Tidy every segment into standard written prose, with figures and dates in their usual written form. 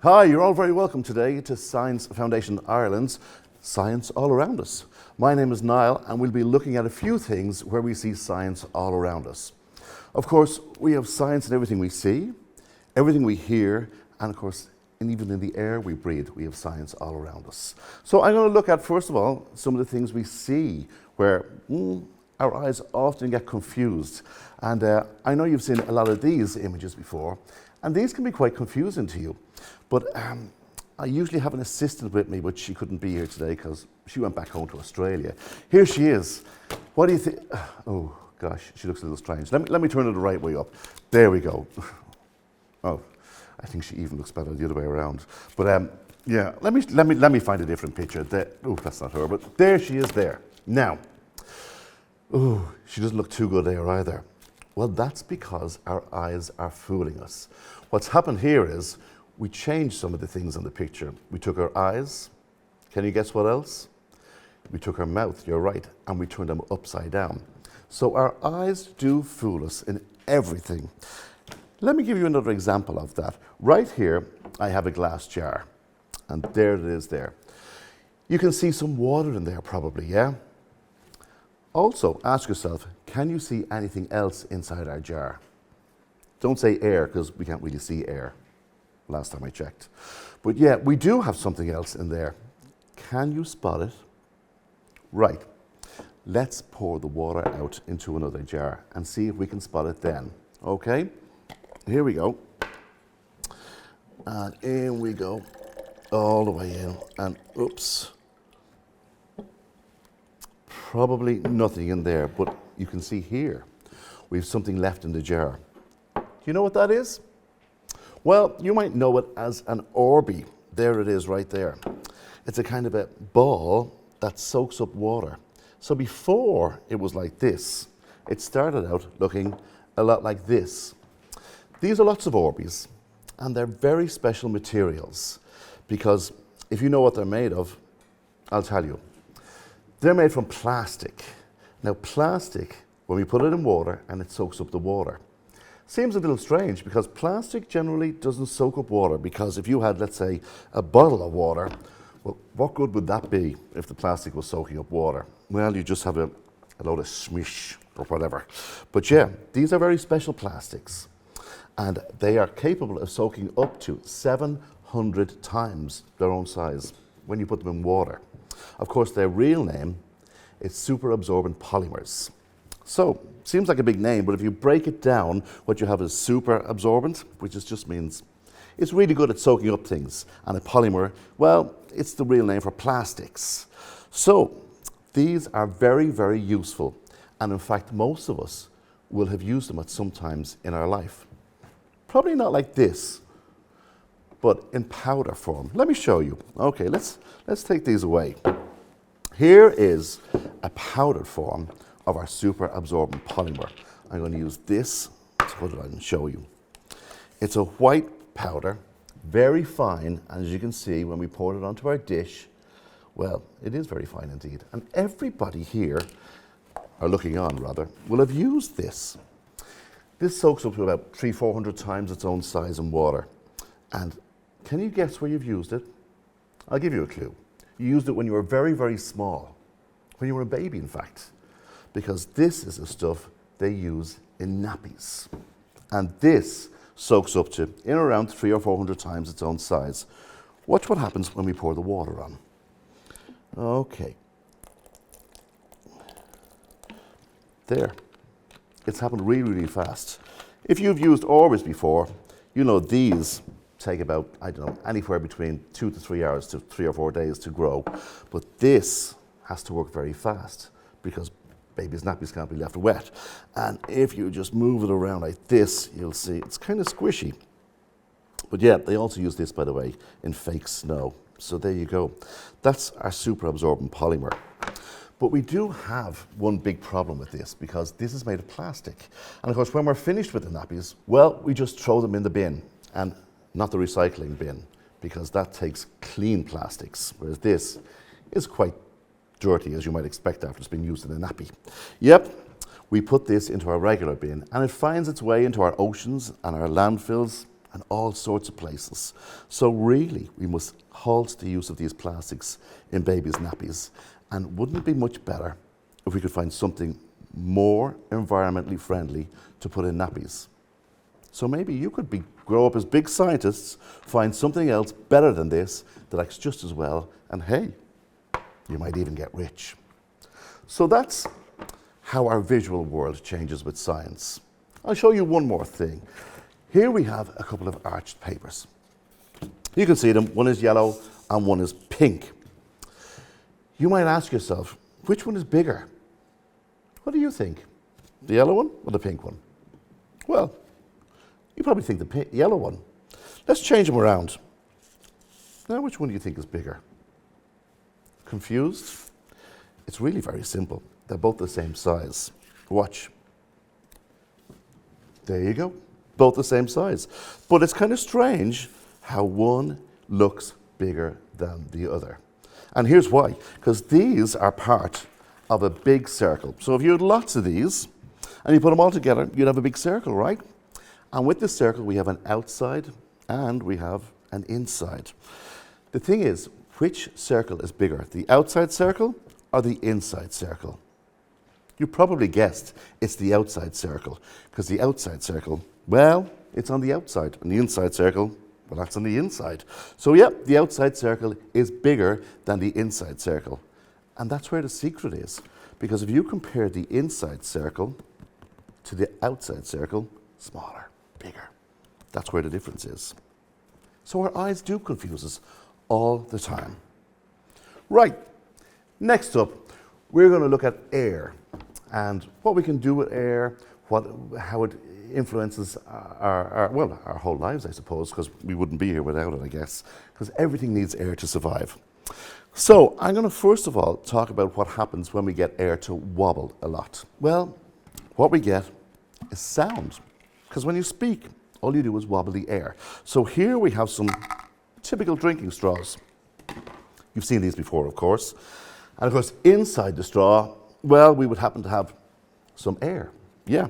Hi, you're all very welcome today to Science Foundation Ireland's Science All Around Us. My name is Niall and we'll be looking at a few things where we see science all around us. Of course, we have science in everything we see, everything we hear, and of course, even in the air we breathe, we have science all around us. So I'm going to look at, first of all, some of the things we see where our eyes often get confused. And I know you've seen a lot of these images before, and these can be quite confusing to you. But I usually have an assistant with me, but she couldn't be here today because she went back home to Australia. Here she is. What do you think? Oh gosh, she looks a little strange. Let me turn it the right way up. There we go. Oh, I think she even looks better the other way around. But yeah, let me find a different picture. Oh, that's not her, but there she is there. Now, oh, she doesn't look too good there either. Well, that's because our eyes are fooling us. What's happened here is we changed some of the things on the picture. We took our eyes. Can you guess what else? We took our mouth, you're right, and we turned them upside down. So our eyes do fool us in everything. Let me give you another example of that. Right here, I have a glass jar, and there it is there. You can see some water in there probably, yeah? Also, ask yourself, can you see anything else inside our jar? Don't say air, because we can't really see air, last time I checked. But yeah, we do have something else in there. Can you spot it? Right. Let's pour the water out into another jar and see if we can spot it then. Okay? Here we go. And in we go. All the way in. And oops. Probably nothing in there, but you can see here we have something left in the jar. Do you know what that is? Well, you might know it as an Orby. There it is right there. It's a kind of a ball that soaks up water. So before it was like this, it started out looking a lot like this. These are lots of Orbies, and they're very special materials because if you know what they're made of, I'll tell you. They're made from plastic. Now plastic, when we put it in water and it soaks up the water, seems a little strange because plastic generally doesn't soak up water, because if you had, let's say, a bottle of water, well, what good would that be if the plastic was soaking up water? Well, you just have a load of smish or whatever. But yeah, these are very special plastics, and they are capable of soaking up to 700 times their own size when you put them in water. Of course, their real name is super absorbent polymers. So, seems like a big name, but if you break it down, what you have is super absorbent, which just means it's really good at soaking up things. And a polymer, well, it's the real name for plastics. So, these are very, very useful. And in fact, most of us will have used them at some times in our life. Probably not like this, but in powder form. Let me show you. Okay, let's take these away. Here is a powdered form of our super absorbent polymer. I'm going to use this to put it on and show you. It's a white powder, very fine, and as you can see when we pour it onto our dish, well, it is very fine indeed. And everybody here, or looking on rather, will have used this. This soaks up to about 300-400 times its own size in water. And can you guess where you've used it? I'll give you a clue. You used it when you were very, very small. When you were a baby, in fact. Because this is the stuff they use in nappies. And this soaks up to in around 300 or 400 times its own size. Watch what happens when we pour the water on. Okay. There. It's happened really, really fast. If you've used Orbis before, you know these take about, I don't know, anywhere between 2 to 3 hours to 3 or 4 days to grow. But this has to work very fast because babies' nappies can't be left wet. And if you just move it around like this, you'll see it's kind of squishy. But yeah, they also use this, by the way, in fake snow. So there you go. That's our super absorbent polymer. But we do have one big problem with this because this is made of plastic. And of course, when we're finished with the nappies, well, we just throw them in the bin, and not the recycling bin, because that takes clean plastics, whereas this is quite dirty, as you might expect after it's been used in a nappy. Yep, we put this into our regular bin, and it finds its way into our oceans and our landfills and all sorts of places. So really, we must halt the use of these plastics in babies' nappies. And wouldn't it be much better if we could find something more environmentally friendly to put in nappies? So maybe you could grow up as big scientists, find something else better than this that acts just as well, and hey, you might even get rich. So that's how our visual world changes with science. I'll show you one more thing. Here we have a couple of arched papers. You can see them, one is yellow and one is pink. You might ask yourself, which one is bigger? What do you think? The yellow one or the pink one? Well, you probably think the yellow one. Let's change them around. Now, which one do you think is bigger? Confused? It's really very simple. They're both the same size. Watch. There you go. Both the same size. But it's kind of strange how one looks bigger than the other. And here's why. Because these are part of a big circle. So if you had lots of these and you put them all together, you'd have a big circle, right? And with this circle, we have an outside and we have an inside. The thing is, which circle is bigger, the outside circle or the inside circle? You probably guessed it's the outside circle, because the outside circle, well, it's on the outside, and the inside circle, well, that's on the inside. So yeah, the outside circle is bigger than the inside circle. And that's where the secret is, because if you compare the inside circle to the outside circle, smaller, bigger. That's where the difference is. So our eyes do confuse us all the time. Right, next up, we're going to look at air and what we can do with air, how it influences our whole lives, I suppose, because we wouldn't be here without it, I guess, because everything needs air to survive. So I'm going to first of all talk about what happens when we get air to wobble a lot. Well, what we get is sound, because when you speak, all you do is wobble the air. So here we have some typical drinking straws. You've seen these before, of course. And of course, inside the straw, well, we would happen to have some air. Yeah.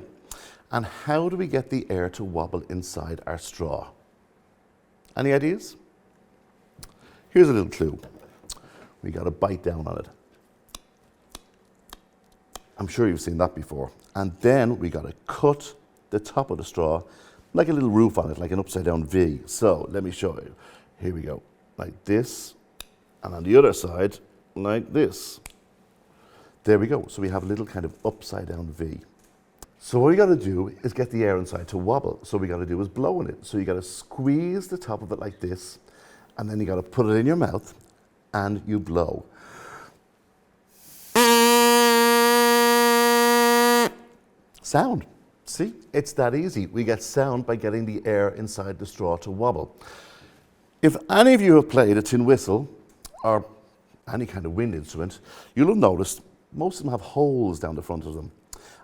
And how do we get the air to wobble inside our straw? Any ideas? Here's a little clue. We got to bite down on it. I'm sure you've seen that before. And then we got to cut the top of the straw like a little roof on it, like an upside down V. So let me show you. Here we go. Like this. And on the other side, like this. There we go. So we have a little kind of upside down V. So what we got to do is get the air inside to wobble. So what we got to do is blow in it. So you got to squeeze the top of it like this, and then you got to put it in your mouth, and you blow. Sound. See, it's that easy. We get sound by getting the air inside the straw to wobble. If any of you have played a tin whistle or any kind of wind instrument, you'll have noticed most of them have holes down the front of them.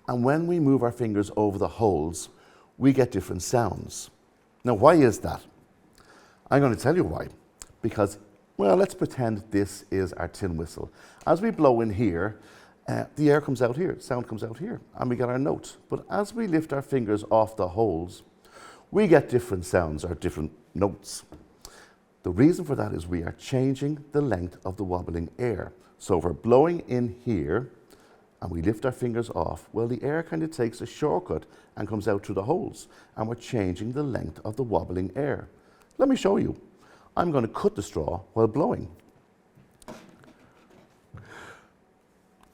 And when we move our fingers over the holes, we get different sounds. Now, why is that? I'm going to tell you why. Because, well, let's pretend this is our tin whistle. As we blow in here, the air comes out here, sound comes out here, and we get our note. But as we lift our fingers off the holes, we get different sounds or different notes. The reason for that is we are changing the length of the wobbling air. So if we're blowing in here and we lift our fingers off, well, the air kind of takes a shortcut and comes out through the holes, and we're changing the length of the wobbling air. Let me show you. I'm going to cut the straw while blowing.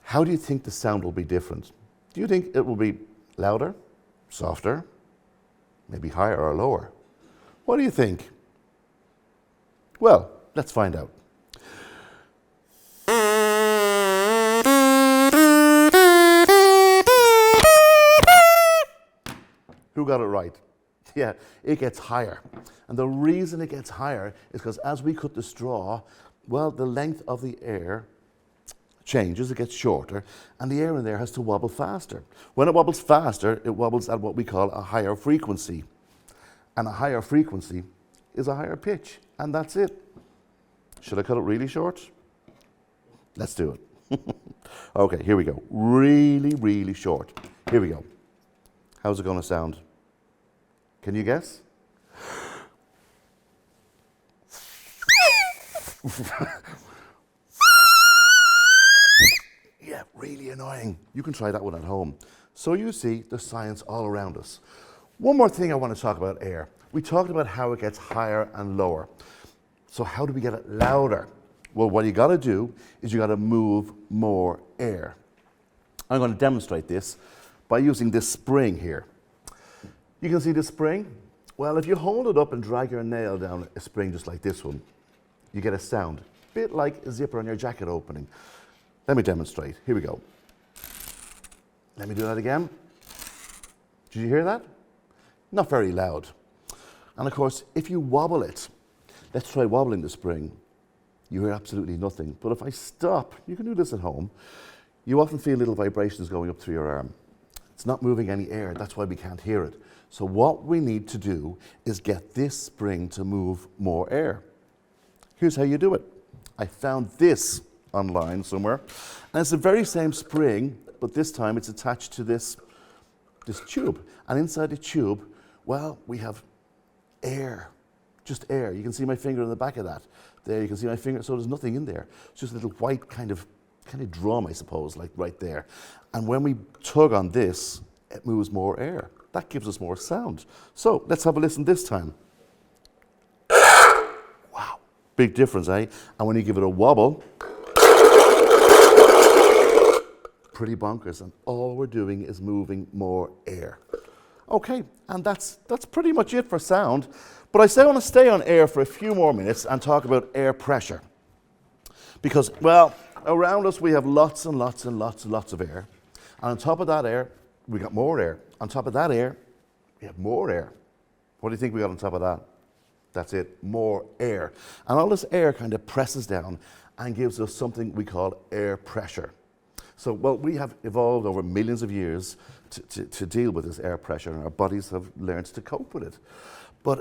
How do you think the sound will be different? Do you think it will be louder, softer, maybe higher or lower? What do you think? Well, let's find out. Who got it right? Yeah, it gets higher. And the reason it gets higher is because as we cut the straw, well, the length of the air changes, it gets shorter, and the air in there has to wobble faster. When it wobbles faster, it wobbles at what we call a higher frequency. And a higher frequency is a higher pitch, and that's it. Should I cut it really short? Let's do it. Okay, here we go. Really, really short. Here we go. How's it going to sound? Can you guess? Yeah, really annoying. You can try that one at home. So you see the science all around us. One more thing I want to talk about air. We talked about how it gets higher and lower. So how do we get it louder? Well, what you got to do is you got to move more air. I'm going to demonstrate this by using this spring here. You can see this spring? Well, if you hold it up and drag your nail down a spring just like this one, you get a sound, a bit like a zipper on your jacket opening. Let me demonstrate. Here we go. Let me do that again. Did you hear that? Not very loud. And of course, if you wobble it, let's try wobbling the spring. You hear absolutely nothing. But if I stop, you can do this at home, you often feel little vibrations going up through your arm. It's not moving any air, that's why we can't hear it. So what we need to do is get this spring to move more air. Here's how you do it. I found this online somewhere, and it's the very same spring, but this time it's attached to this tube. And inside the tube, well, we have air, just air. You can see my finger in the back of that. There, you can see my finger, so there's nothing in there. It's just a little white kind of drum, I suppose, like right there. And when we tug on this, it moves more air. That gives us more sound. So let's have a listen this time. Wow, big difference, eh? And when you give it a wobble, pretty bonkers, and all we're doing is moving more air. Okay, and that's pretty much it for sound. But I still want to stay on air for a few more minutes and talk about air pressure. Because, well, around us we have lots and lots and lots and lots of air. And on top of that air, we got more air. On top of that air, we have more air. What do you think we got on top of that? That's it, more air. And all this air kind of presses down and gives us something we call air pressure. So, well, we have evolved over millions of years to deal with this air pressure, and our bodies have learned to cope with it. But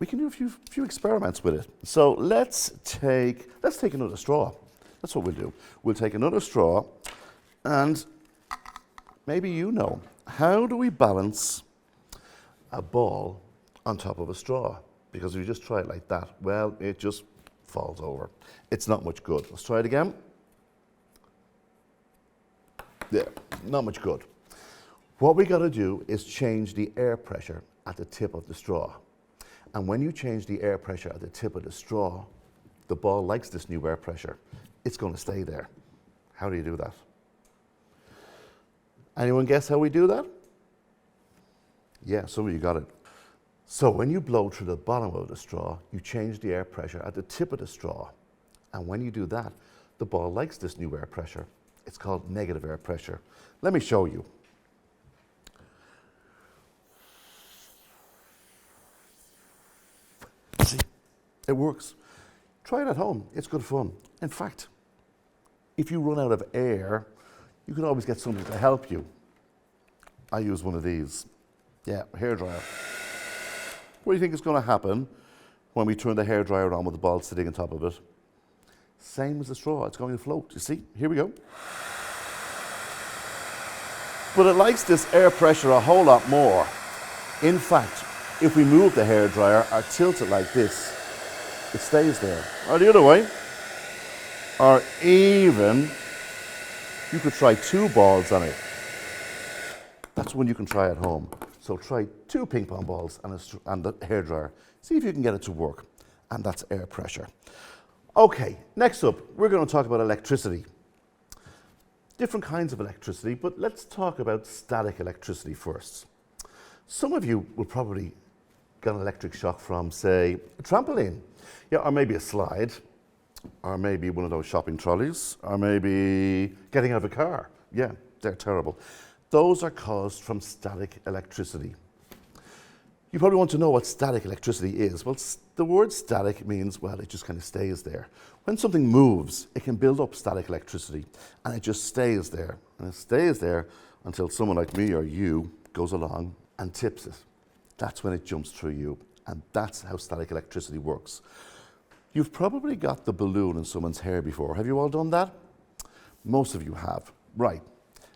we can do a few experiments with it. So let's take another straw. That's what we'll do. We'll take another straw, and maybe you know, how do we balance a ball on top of a straw? Because if you just try it like that, well, it just falls over. It's not much good. Let's try it again. Yeah, not much good. What we got to do is change the air pressure at the tip of the straw. And when you change the air pressure at the tip of the straw, the ball likes this new air pressure. It's going to stay there. How do you do that? Anyone guess how we do that? Yeah, some of you got it. So when you blow through the bottom of the straw, you change the air pressure at the tip of the straw. And when you do that, the ball likes this new air pressure. It's called negative air pressure. Let me show you. See, it works. Try it at home. It's good fun. In fact, if you run out of air, you can always get something to help you. I use one of these. Yeah, hairdryer. What do you think is going to happen when we turn the hairdryer on with the ball sitting on top of it? Same as the straw, it's going to float. You see, here we go. But it likes this air pressure a whole lot more. In fact, if we move the hairdryer or tilt it like this, it stays there. Or the other way. Or even, you could try 2 balls on it. That's one you can try at home. So try 2 ping pong balls and the hairdryer. See if you can get it to work. And that's air pressure. Okay, next up, we're going to talk about electricity. Different kinds of electricity, but let's talk about static electricity first. Some of you will probably get an electric shock from, say, a trampoline, yeah, or maybe a slide, or maybe one of those shopping trolleys, or maybe getting out of a car. Yeah, they're terrible. Those are caused from static electricity. You probably want to know what static electricity is. Well, the word static means, well, it just kind of stays there. When something moves, it can build up static electricity, and it just stays there. And it stays there until someone like me or you goes along and tips it. That's when it jumps through you, and that's how static electricity works. You've probably got the balloon in someone's hair before. Have you all done that? Most of you have. Right.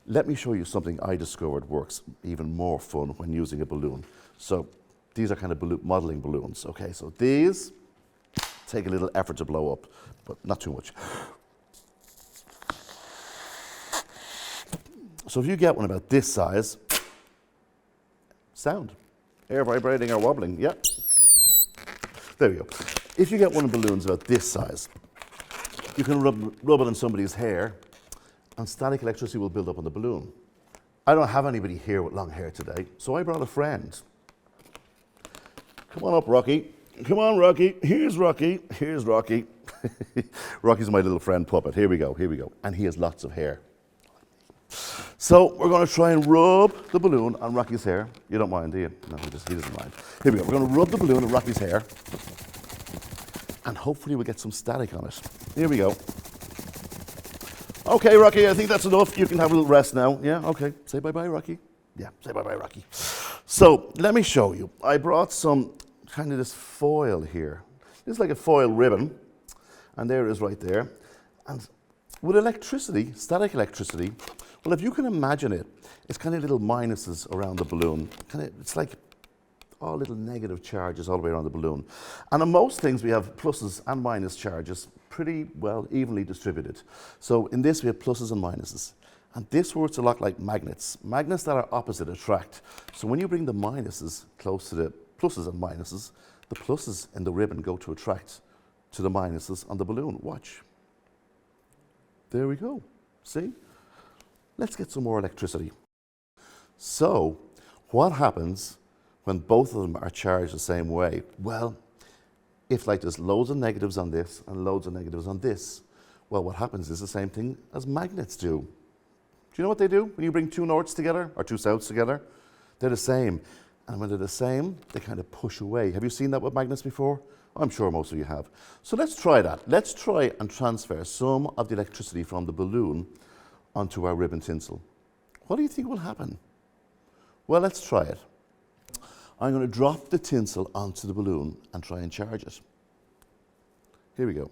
Let me show you something I discovered works even more fun when using a balloon. So these are kind of modeling balloons. Okay, so these, take a little effort to blow up, but not too much. So if you get one about this size, sound, air vibrating or wobbling, yeah. There we go. If you get one of the balloons about this size, you can rub it on somebody's hair and static electricity will build up on the balloon. I don't have anybody here with long hair today, so I brought a friend. Come on up, Rocky. Come on, Rocky. Here's Rocky. Here's Rocky. Rocky's my little friend puppet. Here we go, here we go. And he has lots of hair. So we're going to try and rub the balloon on Rocky's hair. You don't mind, do you? No, he doesn't mind. Here we go. We're going to rub the balloon on Rocky's hair. And hopefully we'll get some static on it. Here we go. Okay, Rocky, I think that's enough. You can have a little rest now. Yeah, okay. Say bye-bye, Rocky. Yeah, say bye-bye, Rocky. So let me show you. I brought some kind of this foil here. This is like a foil ribbon. And there it is right there. And with electricity, static electricity, well, if you can imagine it, it's kind of little minuses around the balloon. It's like all little negative charges all the way around the balloon. And on most things, we have pluses and minus charges pretty well evenly distributed. So in this, we have pluses and minuses. And this works a lot like magnets. Magnets that are opposite attract. So when you bring the minuses close to the pluses and minuses, the pluses in the ribbon go to attract to the minuses on the balloon. Watch. There we go. See? Let's get some more electricity. So what happens when both of them are charged the same way? Well, if like there's loads of negatives on this and loads of negatives on this, well, what happens is the same thing as magnets do. Do you know what they do when you bring two norths together or two souths together? They're the same. And when they're the same, they kind of push away. Have you seen that with magnets before? I'm sure most of you have. So let's try that. Let's try and transfer some of the electricity from the balloon onto our ribbon tinsel. What do you think will happen? Well, let's try it. I'm going to drop the tinsel onto the balloon and try and charge it. Here we go.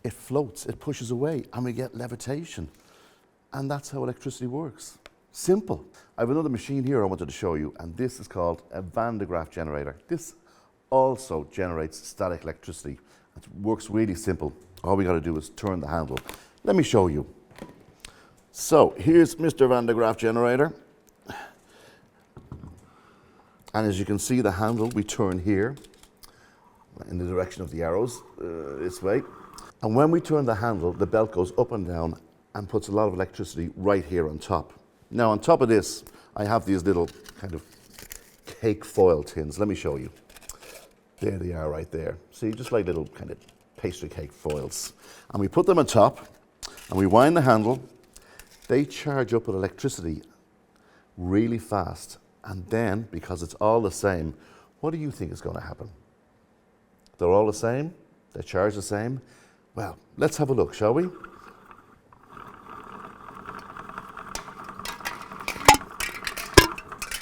It floats, it pushes away, and we get levitation. And that's how electricity works. Simple. I have another machine here I wanted to show you, and this is called a Van de Graaff Generator. This also generates static electricity. It works really simple. All we got to do is turn the handle. Let me show you. So here's Mr. Van de Graaff Generator. And as you can see, the handle we turn here in the direction of the arrows, this way. And when we turn the handle, the belt goes up and down and puts a lot of electricity right here on top. Now on top of this, I have these little kind of cake foil tins. Let me show you. There they are right there. See, just like little kind of pastry cake foils. And we put them on top and we wind the handle. They charge up with electricity really fast. And then, because it's all the same, what do you think is going to happen? They're all the same? They charge the same? Well, let's have a look, shall we?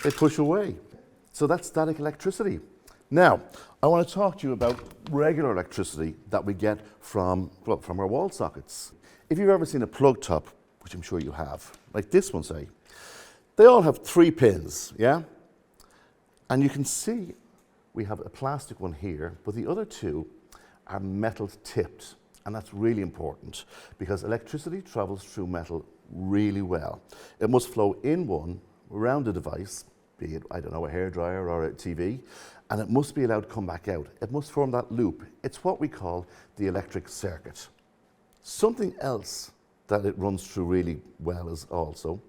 They push away. So that's static electricity. Now, I want to talk to you about regular electricity that we get from our wall sockets. If you've ever seen a plug top, which I'm sure you have, like this one, say, they all have 3 pins, yeah? And you can see we have a plastic one here, but the other 2 are metal tipped. And that's really important because electricity travels through metal really well. It must flow in one, around the device, be it, I don't know, a hairdryer or a TV, and it must be allowed to come back out. It must form that loop. It's what we call the electric circuit. Something else that it runs through really well is also,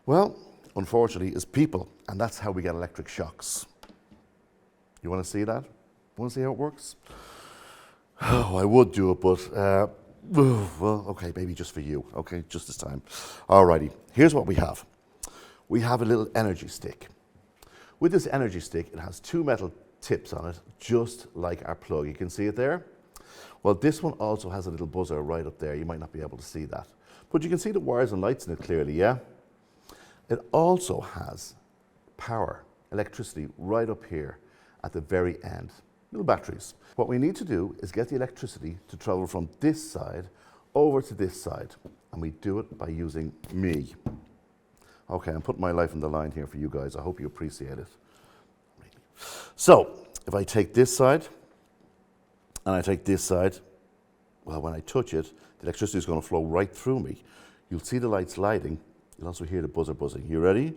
well, unfortunately, is people, and that's how we get electric shocks. You want to see that? Want to see how it works? Oh, I would do it, but, well, okay, maybe just for you, okay, just this time. Alrighty, here's what we have. We have a little energy stick. With this energy stick, it has 2 metal tips on it, just like our plug. You can see it there? Well, this one also has a little buzzer right up there. You might not be able to see that. But you can see the wires and lights in it clearly, yeah? It also has power, electricity, right up here at the very end. Little batteries. What we need to do is get the electricity to travel from this side over to this side. And we do it by using me. Okay, I'm putting my life on the line here for you guys. I hope you appreciate it. So if I take this side and I take this side, well, when I touch it, the electricity is going to flow right through me. You'll see the lights lighting. You'll also hear the buzzer buzzing. You ready?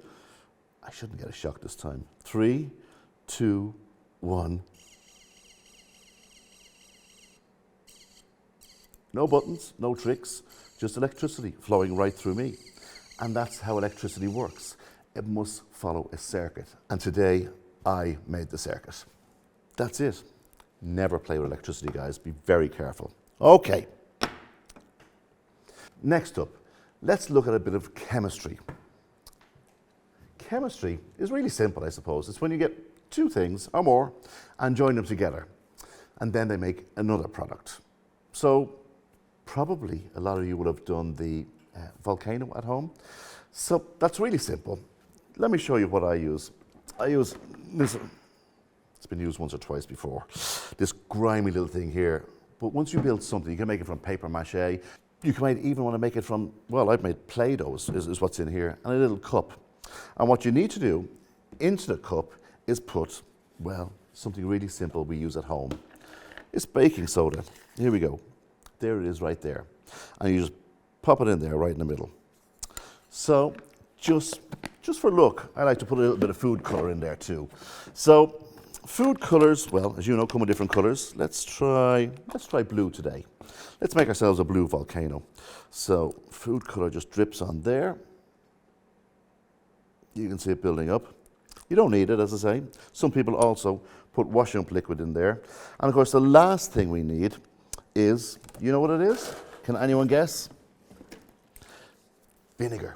I shouldn't get a shock this time. 3, 2, 1. No buttons, no tricks, just electricity flowing right through me. And that's how electricity works. It must follow a circuit. And today, I made the circuit. That's it. Never play with electricity, guys. Be very careful. Okay. Next up, let's look at a bit of chemistry. Chemistry is really simple, I suppose. It's when you get two things or more and join them together. And then they make another product. So probably a lot of you would have done the volcano at home. So that's really simple. Let me show you what I use. I use this. It's been used once or twice before. This grimy little thing here. But once you build something, you can make it from paper mache. You might even want to make it from, well, I've made Play-Doh is what's in here, and a little cup. And what you need to do into the cup is put, well, something really simple we use at home. It's baking soda. Here we go. There it is right there. And you just pop it in there right in the middle. So just for look, I like to put a little bit of food color in there too. So food colors, well, as you know, come in different colors. Let's try blue today. Let's make ourselves a blue volcano. So food color just drips on there. You can see it building up. You don't need it, as I say. Some people also put washing up liquid in there. And of course, the last thing we need is, you know what it is? Can anyone guess? Vinegar.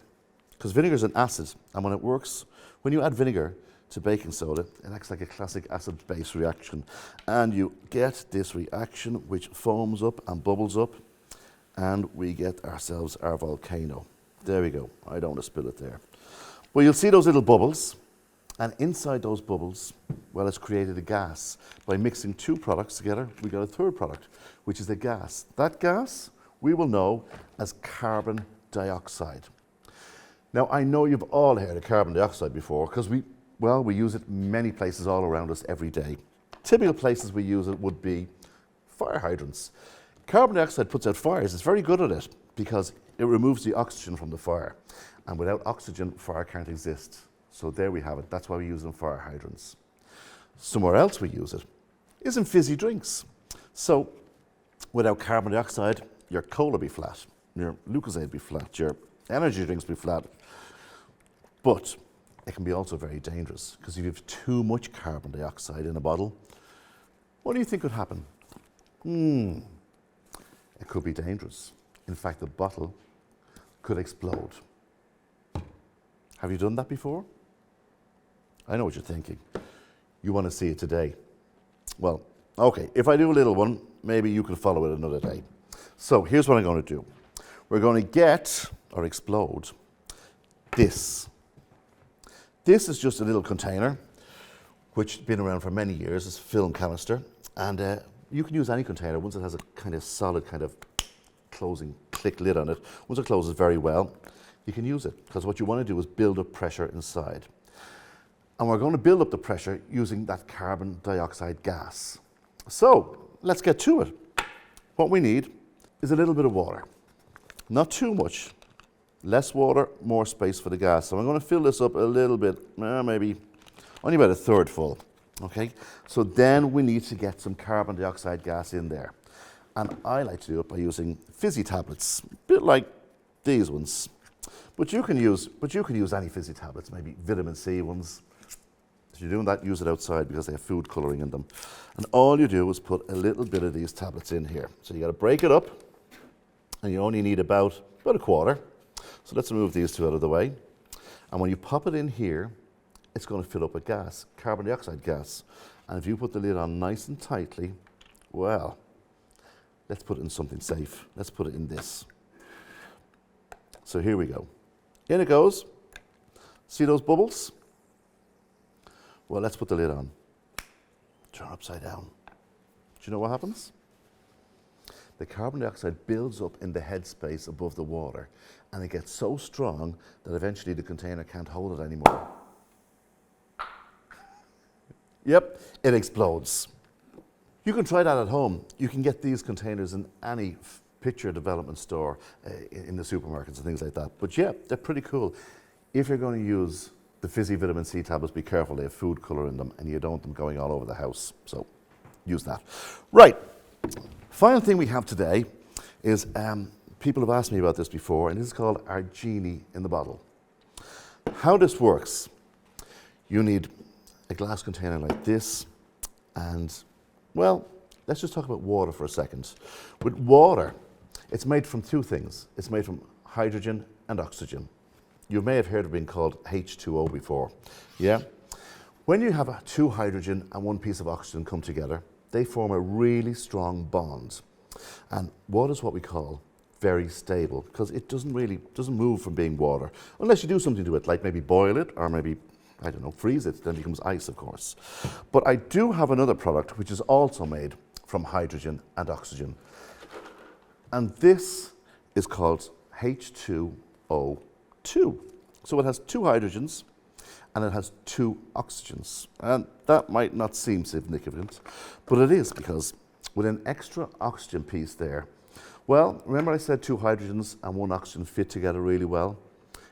Because vinegar is an acid, and when it works, when you add vinegar to baking soda, it acts like a classic acid-base reaction. And you get this reaction which foams up and bubbles up, and we get ourselves our volcano. There we go. I don't want to spill it there. Well, you'll see those little bubbles, and inside those bubbles, well, it's created a gas. By mixing two products together, we got a third product, which is a gas. That gas we will know as carbon dioxide. Now, I know you've all heard of carbon dioxide before, because we use it many places all around us every day. Typical places we use it would be fire hydrants. Carbon dioxide puts out fires. It's very good at it because it removes the oxygen from the fire. And without oxygen, fire can't exist. So there we have it. That's why we use it in fire hydrants. Somewhere else we use it is in fizzy drinks. So without carbon dioxide, your cola be flat, your Lucozade be flat, your energy drinks be flat. But it can be also very dangerous because if you have too much carbon dioxide in a bottle, what do you think could happen? It could be dangerous. In fact, the bottle could explode. Have you done that before? I know what you're thinking. You want to see it today. Well, okay, if I do a little one, maybe you can follow it another day. So here's what I'm going to do. We're going to get, or explode, this. This is just a little container, which has been around for many years. It's a film canister. And you can use any container once it has a kind of solid kind of closing click lid on it. Once it closes very well, you can use it. Because what you want to do is build up pressure inside. And we're going to build up the pressure using that carbon dioxide gas. So let's get to it. What we need is a little bit of water. Not too much. Less water, more space for the gas. So I'm going to fill this up a little bit, maybe only about a third full. Okay? So then we need to get some carbon dioxide gas in there. And I like to do it by using fizzy tablets, a bit like these ones. But you can use any fizzy tablets, maybe vitamin C ones. If you're doing that, use it outside because they have food colouring in them. And all you do is put a little bit of these tablets in here. So you got to break it up, and you only need about a quarter. So let's move these two out of the way. And when you pop it in here, it's going to fill up with gas, carbon dioxide gas. And if you put the lid on nice and tightly, well, let's put it in something safe. Let's put it in this. So here we go. In it goes. See those bubbles? Well, let's put the lid on. Turn upside down. Do you know what happens? The carbon dioxide builds up in the headspace above the water, and it gets so strong that eventually the container can't hold it anymore. Yep, it explodes. You can try that at home. You can get these containers in any picture development store in the supermarkets and things like that. But yeah, they're pretty cool. If you're going to use the fizzy vitamin C tablets, be careful, they have food colour in them and you don't want them going all over the house. So use that. Right, final thing we have today is, people have asked me about this before, and this is called our genie in the bottle. How this works, you need a glass container like this, and well, let's just talk about water for a second. With water, it's made from two things. It's made from hydrogen and oxygen. You may have heard of being called H2O before, yeah? When you have two hydrogen and one piece of oxygen come together, they form a really strong bond. And water is what we call very stable, because it doesn't move from being water, unless you do something to it, like maybe boil it, or maybe, I don't know, freeze it, then it becomes ice, of course. But I do have another product which is also made from hydrogen and oxygen. And this is called H2O2. So it has two hydrogens and it has two oxygens. And that might not seem significant, but it is, because with an extra oxygen piece there, well, remember I said two hydrogens and one oxygen fit together really well?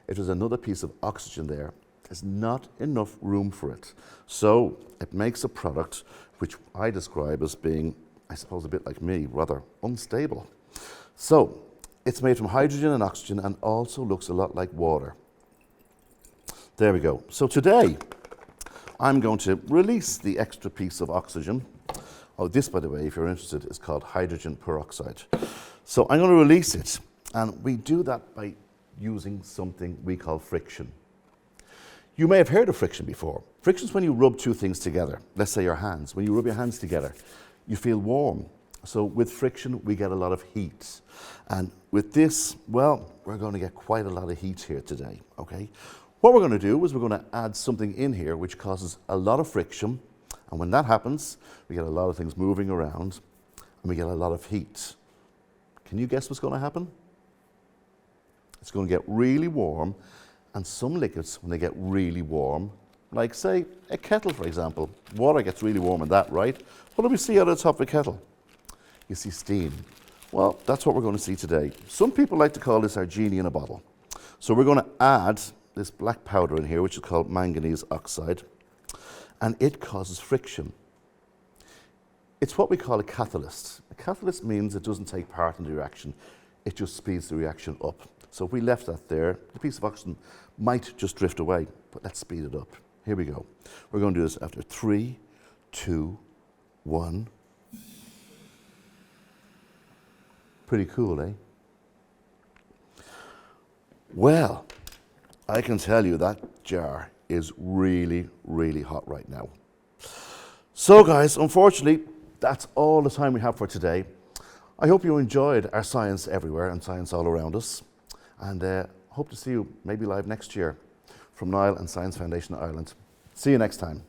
If there's another piece of oxygen there, there's not enough room for it. So it makes a product which I describe as being, I suppose, a bit like me, rather unstable. So it's made from hydrogen and oxygen and also looks a lot like water. There we go. So today, I'm going to release the extra piece of oxygen. Oh, this, by the way, if you're interested, is called hydrogen peroxide. So I'm going to release it, and we do that by using something we call friction. You may have heard of friction before. Friction is when you rub two things together. Let's say your hands. When you rub your hands together, you feel warm. So with friction, we get a lot of heat. And with this, well, we're going to get quite a lot of heat here today, okay? What we're going to do is we're going to add something in here which causes a lot of friction. And when that happens, we get a lot of things moving around and we get a lot of heat. Can you guess what's going to happen? It's going to get really warm, and some liquids, when they get really warm, like say a kettle, for example, water gets really warm in that, right? What do we see out of the top of a kettle? You see steam. Well, that's what we're going to see today. Some people like to call this our genie in a bottle. So we're going to add this black powder in here, which is called manganese oxide, and it causes friction. It's what we call a catalyst. A catalyst means it doesn't take part in the reaction, it just speeds the reaction up. So if we left that there, the piece of oxygen might just drift away, but let's speed it up. Here we go. We're going to do this after 3, 2, 1. Pretty cool, eh? Well, I can tell you that jar is really, really hot right now. So guys, unfortunately, that's all the time we have for today. I hope you enjoyed our Science Everywhere and Science All Around Us. And hope to see you maybe live next year from Niall and Science Foundation Ireland. See you next time.